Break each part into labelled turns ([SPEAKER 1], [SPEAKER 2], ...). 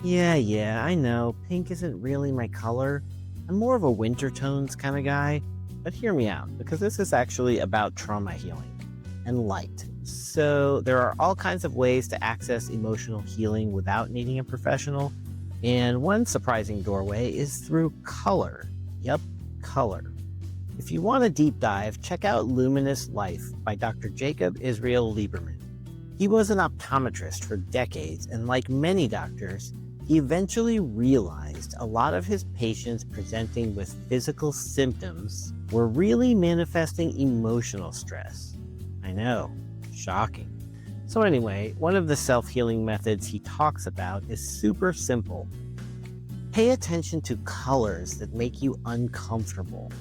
[SPEAKER 1] Yeah, I know. Pink isn't really my color. I'm more of a winter tones kind of guy. But hear me out, because this is actually about trauma healing and light. So, there are all kinds of ways to access emotional healing without needing a professional. And one surprising doorway is through color. Yep, color. If you want a deep dive, check out Luminous Life by Dr. Jacob Israel Liberman. He was an optometrist for decades, and like many doctors, he eventually realized a lot of his patients presenting with physical symptoms were really manifesting emotional stress. I know, shocking. So anyway, one of the self-healing methods he talks about is super simple. Pay attention to colors that make you uncomfortable.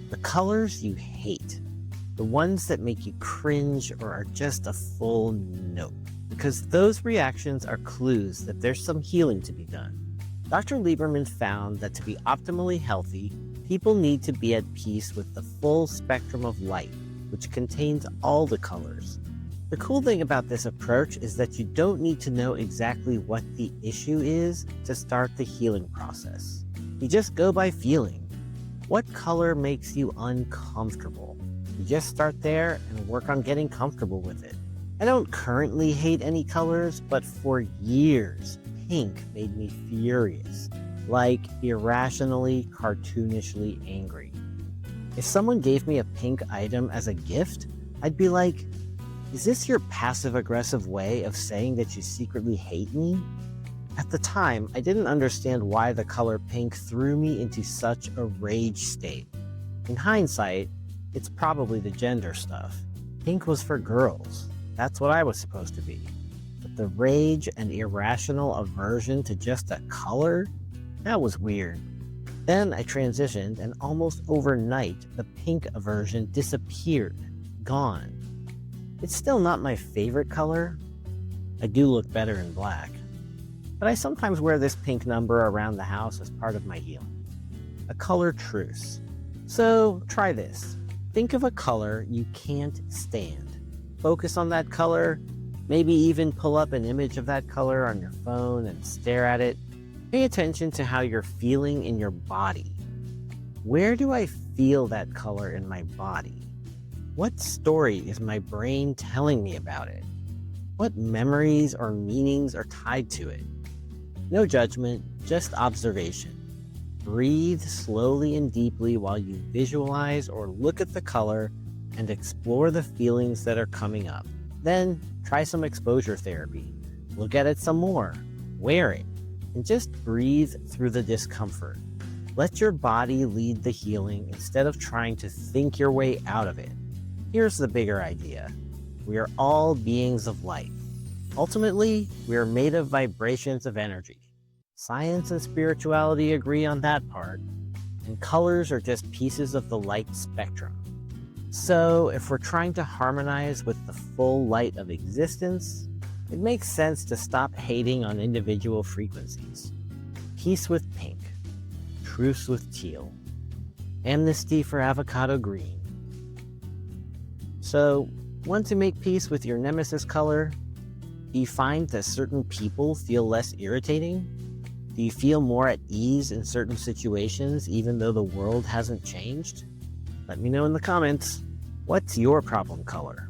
[SPEAKER 1] The colors you hate. The ones that make you cringe or are just a full nope. Because those reactions are clues that there's some healing to be done. Dr. Lieberman found that to be optimally healthy, people need to be at peace with the full spectrum of light, which contains all the colors. The cool thing about this approach is that you don't need to know exactly what the issue is to start the healing process. You just go by feeling. What color makes you uncomfortable? You just start there and work on getting comfortable with it. I don't currently hate any colors, but for years, pink made me furious, like irrationally, cartoonishly angry. If someone gave me a pink item as a gift, I'd be like, is this your passive-aggressive way of saying that you secretly hate me? At the time, I didn't understand why the color pink threw me into such a rage state. In hindsight, it's probably the gender stuff. Pink was for girls. That's what I was supposed to be. But the rage and irrational aversion to just a color? That was weird. Then I transitioned, and almost overnight, the pink aversion disappeared. Gone. It's still not my favorite color. I do look better in black. But I sometimes wear this pink number around the house as part of my healing. A color truce. So try this. Think of a color you can't stand. Focus on that color. Maybe even pull up an image of that color on your phone and stare at it. Pay attention to how you're feeling in your body. Where do I feel that color in my body? What story is my brain telling me about it? What memories or meanings are tied to it? No judgment, just observation. Breathe slowly and deeply while you visualize or look at the color and explore the feelings that are coming up. Then try some exposure therapy. Look at it some more. Wear it. And just breathe through the discomfort. Let your body lead the healing instead of trying to think your way out of it. Here's the bigger idea. We are all beings of light. Ultimately, we are made of vibrations of energy. Science and spirituality agree on that part, and colors are just pieces of the light spectrum. So, if we're trying to harmonize with the full light of existence, it makes sense to stop hating on individual frequencies. Peace with pink, truce with teal, amnesty for avocado green. So, want to make peace with your nemesis color? Do you find that certain people feel less irritating? Do you feel more at ease in certain situations even though the world hasn't changed? Let me know in the comments. What's your problem color?